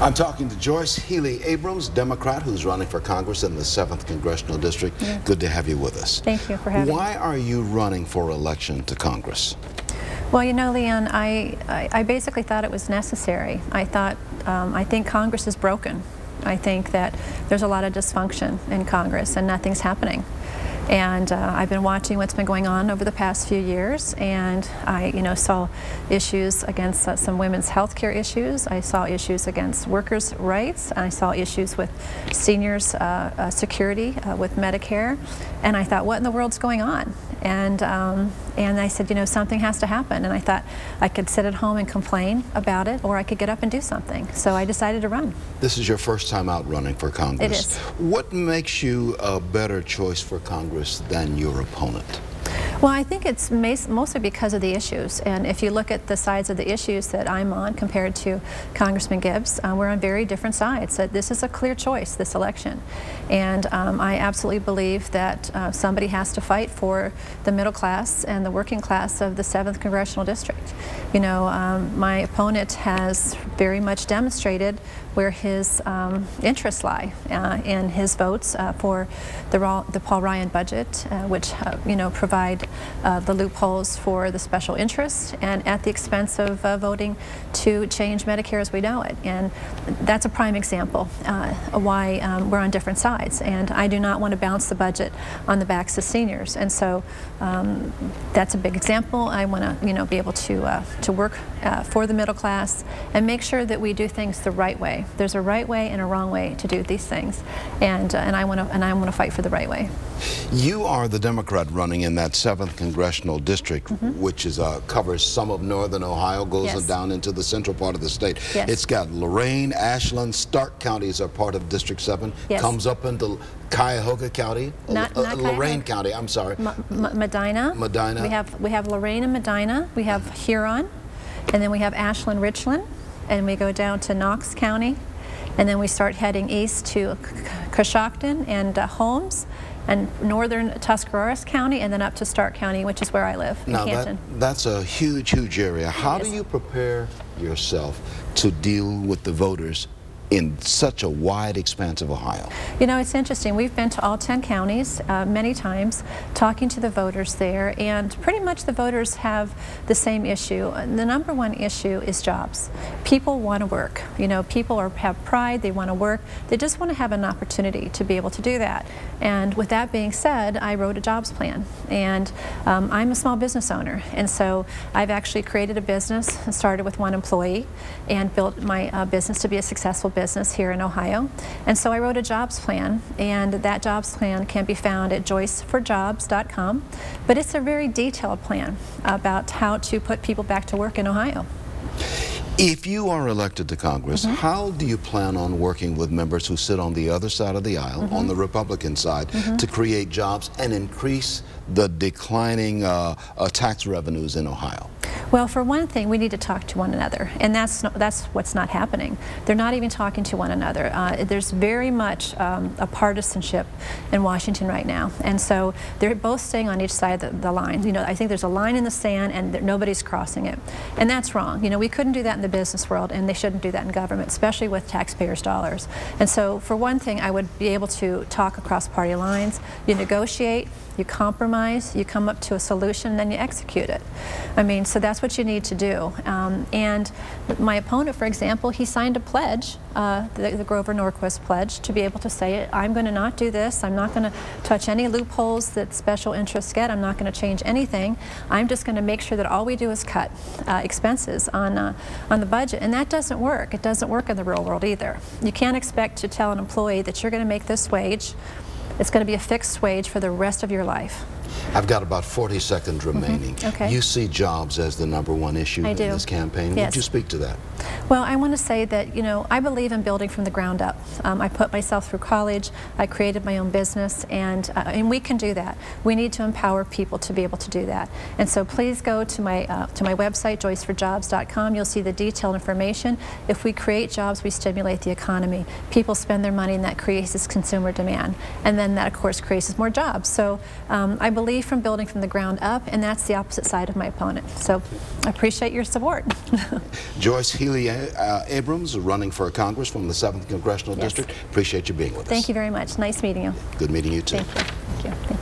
I'm talking to Joyce Healy Abrams, Democrat, who's running for Congress in the 7th Congressional District. Yeah. Good to have you with us. Thank you for having me. Why are you running for election to Congress? Well, you know, Leon, I basically thought it was necessary. I think Congress is broken. I think that there's a lot of dysfunction in Congress and nothing's happening. And I've been watching what's been going on over the past few years, and I, saw issues against some women's health care issues. I saw issues against workers' rights. I saw issues with seniors' security with Medicare. And I thought, what in the world's going on? And I said, something has to happen. And I thought I could sit at home and complain about it, or I could get up and do something. So I decided to run. This is your first time out running for Congress. It is. What makes you a better choice for Congress than your opponent? Well, I think it's mostly because of the issues. And if you look at the sides of the issues that I'm on compared to Congressman Gibbs, we're on very different sides. So this is a clear choice, this election. And I absolutely believe that somebody has to fight for the middle class and the working class of the 7th Congressional District. My opponent has very much demonstrated where his interests lie in his votes for the Paul Ryan budget, which provide the loopholes for the special interests, and at the expense of voting to change Medicare as we know it. And that's a prime example of why we're on different sides. And I do not want to bounce the budget on the backs of seniors. And so that's a big example. I want to be able to work for the middle class and make sure that we do things the right way. There's a right way and a wrong way to do these things, and I want to fight for the right way. You are the Democrat running in that 7th Congressional District, which is covers some of northern Ohio, goes down into the central part of the state. Yes. It's got Lorain, Ashland, Stark counties are part of District 7. Yes. Comes up into Cuyahoga County, not Lorain County. I'm sorry. Medina. Medina. We have Lorain and Medina. We have Huron, and then we have Ashland, Richland, and we go down to Knox County, and then we start heading east to Coshocton and Holmes, and northern Tuscarawas County, and then up to Stark County, which is where I live in Canton. That's a huge, huge area. How do you prepare yourself to deal with the voters in such a wide expanse of Ohio? It's interesting. We've been to all 10 counties many times, talking to the voters there, and pretty much the voters have the same issue. The number one issue is jobs. People want to work. People have pride, they want to work, they just want to have an opportunity to be able to do that. And with that being said, I wrote a jobs plan, and I'm a small business owner, and so I've actually created a business, started with 1 employee, and built my business to be a successful business here in Ohio. And so I wrote a jobs plan, and that jobs plan can be found at joyceforjobs.com, but it's a very detailed plan about how to put people back to work in Ohio. If you are elected to Congress, how do you plan on working with members who sit on the other side of the aisle, on the Republican side, to create jobs and increase the declining tax revenues in Ohio? Well, for one thing, we need to talk to one another, and that's what's not happening. They're not even talking to one another. There's very much a partisanship in Washington right now, and so they're both staying on each side of the line. I think there's a line in the sand, and nobody's crossing it, and that's wrong. We couldn't do that in the business world, and they shouldn't do that in government, especially with taxpayers' dollars. And so, for one thing, I would be able to talk across party lines. You negotiate, you compromise, you come up to a solution, and then you execute it. So that's what you need to do. And my opponent, for example, he signed a pledge, the Grover Norquist pledge, to be able to say, I'm going to not do this, I'm not going to touch any loopholes that special interests get, I'm not going to change anything, I'm just going to make sure that all we do is cut expenses on the budget. And that doesn't work. It doesn't work in the real world either. You can't expect to tell an employee that you're going to make this wage, it's going to be a fixed wage for the rest of your life. I've got about 40 seconds remaining. Okay. You see jobs as the #1 issue in this campaign. Yes. Would you speak to that? Well, I want to say that, I believe in building from the ground up. I put myself through college, I created my own business, and we can do that. We need to empower people to be able to do that. And so please go to my website, joyceforjobs.com. You'll see the detailed information. If we create jobs, we stimulate the economy. People spend their money, and that creates this consumer demand. And then that, of course, creates more jobs. So I believe believe from building from the ground up, and that's the opposite side of my opponent. So I appreciate your support. Joyce Healy Abrams, running for Congress from the 7th Congressional District. Appreciate you being with us. Thank you very much. Nice meeting you. Good meeting you too. Thank you. Thank you. Thank you.